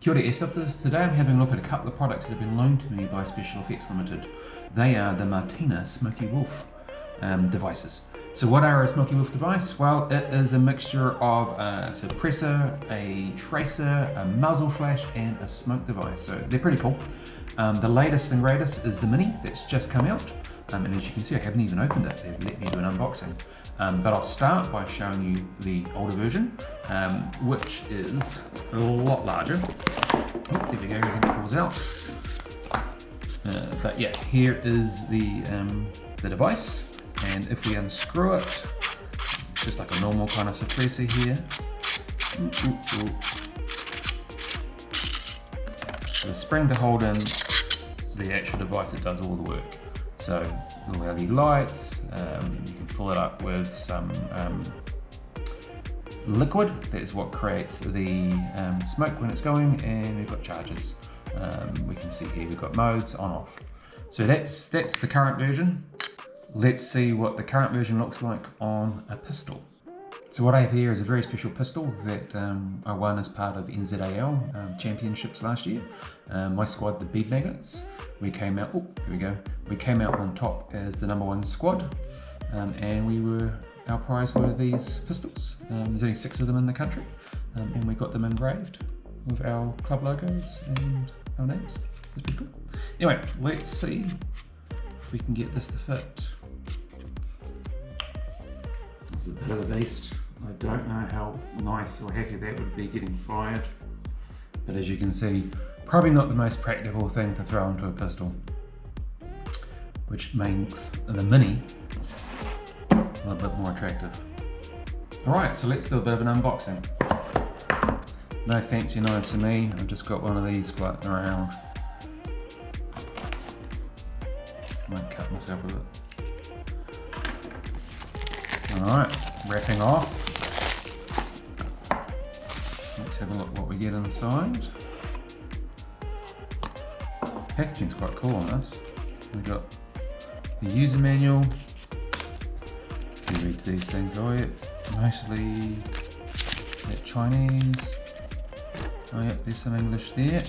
Kia ora Airsofters. Today I'm having a look at a couple of products that have been loaned to me by Special Effects Limited. They are the Martina Smokey Wolf devices. So what are a Smokey Wolf device? Well, it is a mixture of a suppressor, a tracer, a muzzle flash and a smoke device. So they're pretty cool. The latest and greatest is the Mini that's just come out. And as you can see, I haven't even opened it. They've let me do an unboxing. But I'll start by showing you the older version, which is a lot larger. Oh, there we go, everything falls out. But yeah, here is the device. And if we unscrew it, just like a normal kind of suppressor here. The spring to hold in the actual device that does all the work. So the LED lights, you can fill it up with some liquid. That is what creates the smoke when it's going, and we've got chargers. We can see here we've got modes on off. So that's the current version. Let's see what the current version looks like on a pistol. So what I have here is a very special pistol that I won as part of NZAL championships last year. My squad, the Beeb Magnets, we came out, oh, there we go. We came out on top as the #1 squad, and our prize were these pistols. There's only 6 of them in the country, and we got them engraved with our club logos and our names. It's pretty cool. Anyway, let's see if we can get this to fit. It's a bit of a beast. I don't know how nice or happy that would be getting fired, but as you can see, probably not the most practical thing to throw into a pistol, which makes the Mini a little bit more attractive. Alright, so let's do a bit of an unboxing. No fancy knives to me, I've just got one of these floating around. Might cut myself with it. Alright, wrapping off. Let's have a look what we get inside. Packaging's quite cool on this. We've got the user manual. Who reads these things? Oh yeah, mostly Chinese. Oh yeah, there's some English there.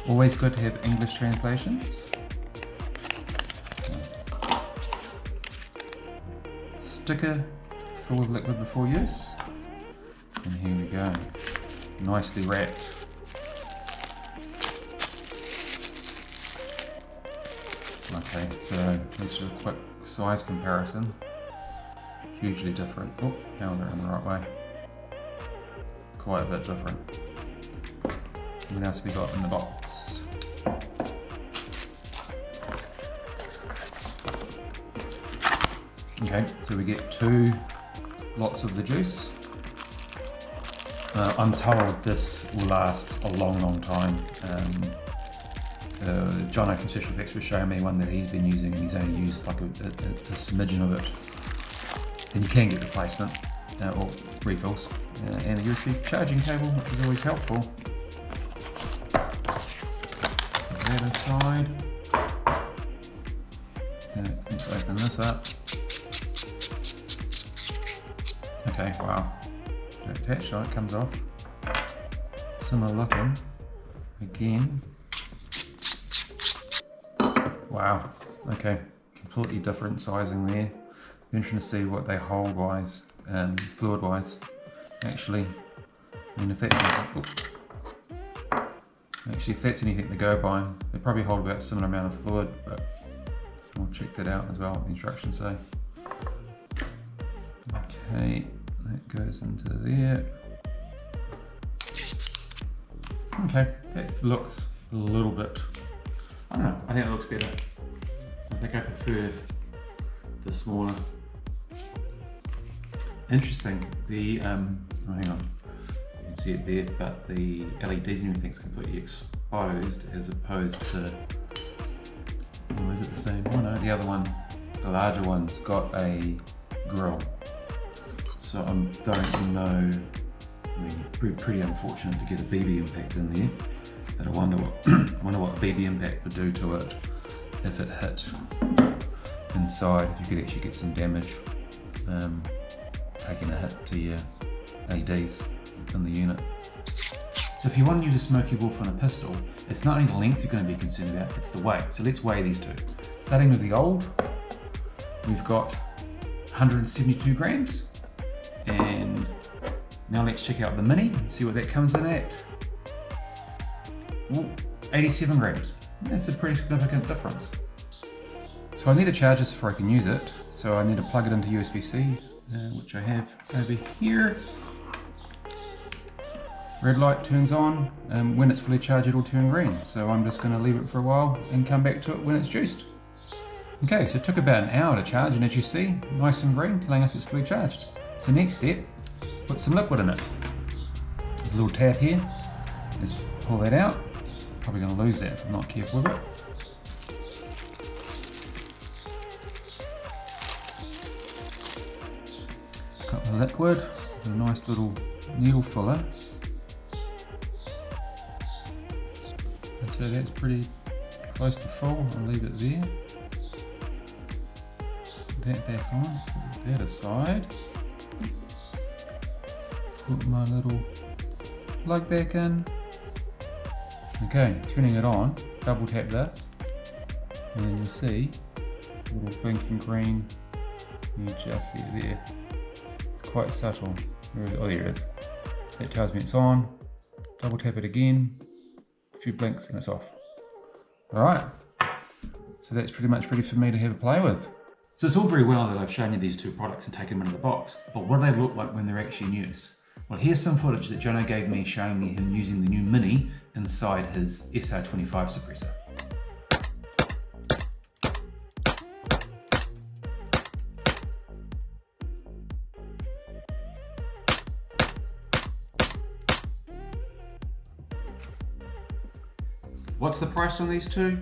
Always good to have English translations. Sticker full of liquid before use. And here we go. Nicely wrapped. Okay, so let's do a quick size comparison. Hugely different. Oh, now they're in the right way. Quite a bit different. What else have we got in the box? Okay, so we get 2 lots of the juice. I'm told this will last a long time. Jono from Special Effects was showing me one that he's been using, and he's only used like a smidgen of it. And you can get replacement or refills, and a USB charging cable, which is always helpful. Put that aside. Let's open this up. Okay, wow. So attached, it comes off. Similar looking. Again. Wow, okay, completely different sizing there. Interesting to see what they hold wise, fluid wise. Actually, I mean, if that's anything to go by, they probably hold about a similar amount of fluid, but we'll check that out as well, what the instructions say. Okay, that goes into there. Okay, that looks a little bit, I don't know, I think it looks better. I think I prefer the smaller. Interesting, the, oh hang on, you can see it there, but the LEDs and everything's completely exposed as opposed to, oh, is it the same? Oh no, the other one, the larger one's got a grill. So I don't know, I mean, pretty unfortunate to get a BB impact in there. But I wonder what a BB impact would do to it if it hit inside. If you could actually get some damage taking a hit to your LEDs in the unit. So if you want to use a Smokey Wolf on a pistol, it's not only the length you're going to be concerned about, it's the weight. So let's weigh these two. Starting with the old, we've got 172 grams. And now let's check out the mini and see what that comes in at. Ooh, 87 grams. That's a pretty significant difference. So I need to charge this before I can use it. So I need to plug it into USB-C, which I have over here. Red light turns on, when it's fully charged it'll turn green. So I'm just going to leave it for a while and come back to it when it's juiced. Okay, so it took about an hour to charge, and as you see, nice and green, telling us it's fully charged. So next step, put some liquid in it. There's a little tab here, let's pull that out. Probably going to lose that if I'm not careful with it. Got the liquid with a nice little needle filler. And so that's pretty close to full. I'll leave it there. Put that back on, put that aside. Put my little plug back in. Okay, turning it on, double tap this, and then you'll see a little pink and green. You just see it there. It's quite subtle. Where is it? Oh, there it is. That tells me it's on. Double tap it again, a few blinks, and it's off. Alright, so that's pretty much ready for me to have a play with. So it's all very well that I've shown you these two products and taken them into the box, but what do they look like when they're actually in use? Well, here's some footage that Jono gave me showing me him using the new Mini inside his SR25 suppressor. What's the price on these two?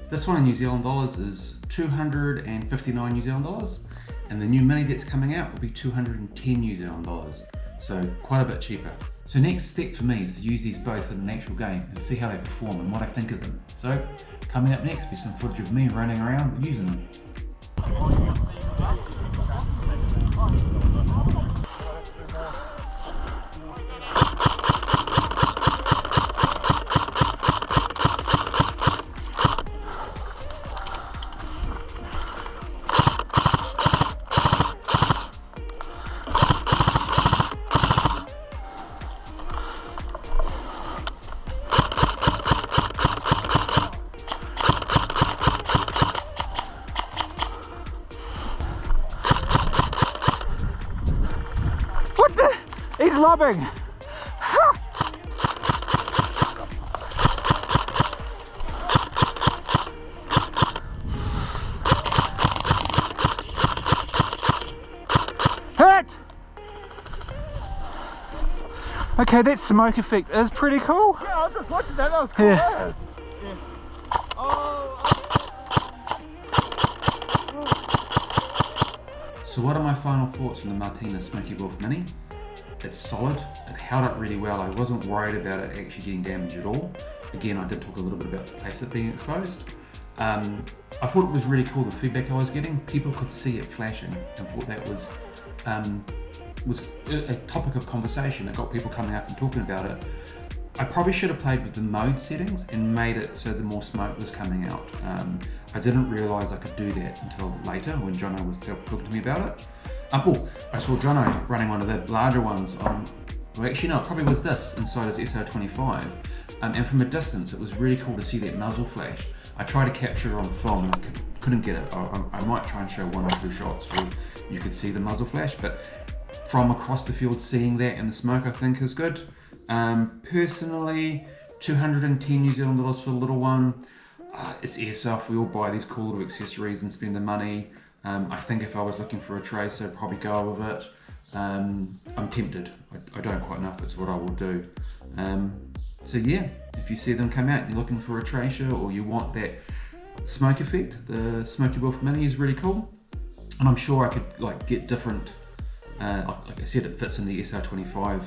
This one in New Zealand dollars is 259 New Zealand dollars, and the new Mini that's coming out will be 210 New Zealand dollars. So quite a bit cheaper. So next step for me is to use these both in an actual game and see how they perform and what I think of them. So coming up next will be some footage of me running around using them. He's lobbing! Hit! Okay, that smoke effect is pretty cool. Yeah, I was just watching that, that was cool. Yeah. Yeah. Oh. So what are my final thoughts on the Martina Smokey Wolf Mini? It's solid, it held up really well. I wasn't worried about it actually getting damaged at all. Again, I did talk a little bit about the plastic being exposed. I thought it was really cool, the feedback I was getting. People could see it flashing and thought that was a topic of conversation. It got people coming up and talking about it. I probably should have played with the mode settings and made it so the more smoke was coming out. I didn't realise I could do that until later when Jono was talking to me about it. Oh, I saw Jono running one of the larger ones on, well actually no, it probably was this inside his SR25. And from a distance, it was really cool to see that muzzle flash. I tried to capture it on film and I couldn't get it. I might try and show one or two shots where you could see the muzzle flash, but from across the field, seeing that in the smoke I think is good. Personally, 210 New Zealand dollars for the little one. It's Airsoft, we all buy these cool little accessories and spend the money. I think if I was looking for a tracer, I'd probably go with it. I'm tempted. I don't quite know if it's what I will do. So yeah, if you see them come out and you're looking for a tracer or you want that smoke effect, the Smokey Wolf Mini is really cool. And I'm sure I could like get different, like I said, it fits in the SR25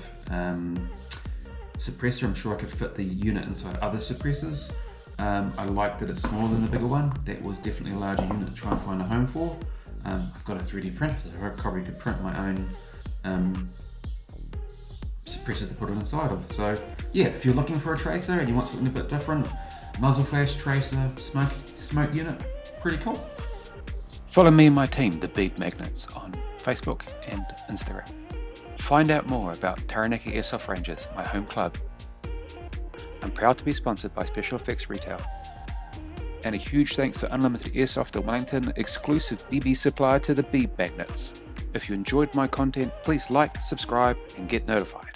suppressor. I'm sure I could fit the unit inside other suppressors. I like that it's smaller than the bigger one. That was definitely a larger unit to try and find a home for. I've got a 3D printer, so I probably could print my own suppressors to put it inside of. So yeah, if you're looking for a tracer and you want something a bit different, muzzle flash tracer, smoke unit, pretty cool. Follow me and my team, the Beeb Magnets, on Facebook and Instagram. Find out more about Taranaki Airsoft Rangers, my home club. I'm proud to be sponsored by Special Effects Retail. And a huge thanks to Unlimited Airsoft of Wellington, exclusive BB supplier to the Beeb Magnets. If you enjoyed my content, please like, subscribe, and get notified.